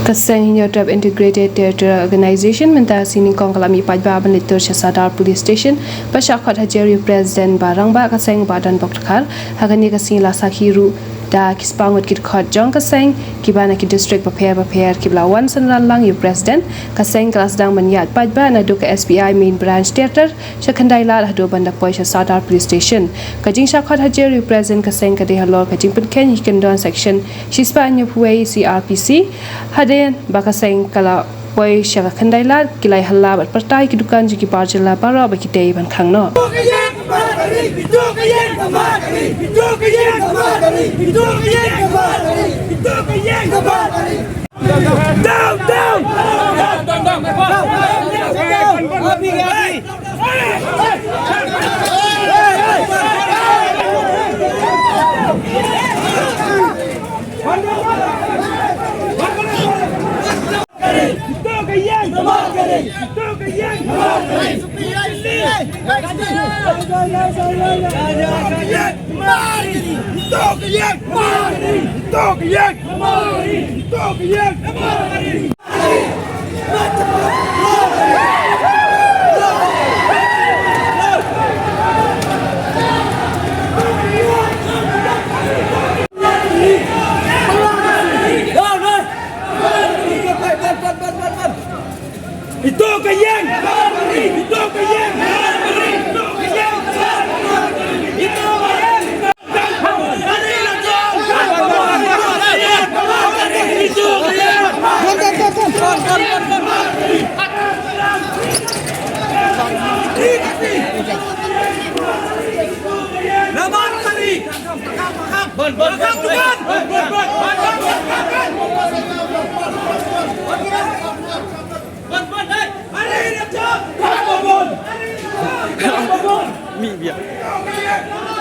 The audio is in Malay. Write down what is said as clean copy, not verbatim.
Kaseng Nyotap Integrated Theatre Organization menta sini kong kalami pajba banitur Sadar Police Station pasyakat hajeri Presiden barang ba kaseng badan bakar hagani kasing lasakhiru da kispangut kit khot jong kaseng kibana ki district paper kiblawan sanran lang yu Presiden kaseng kelas dang manyat pajba na do ka SBI main branch theater shakhandai la hado bandak poi Sadar Police Station kajing syakat hajeri Presiden kaseng kade halor kajing penken hikendon section shispa anyu puai CRPC haden bakaseng kala poi shakhandai la kilai halla bat partai ki dukan ji ki parjala bara ba ki tei ban khangno Itu kayang, itu kayang, Mi biar.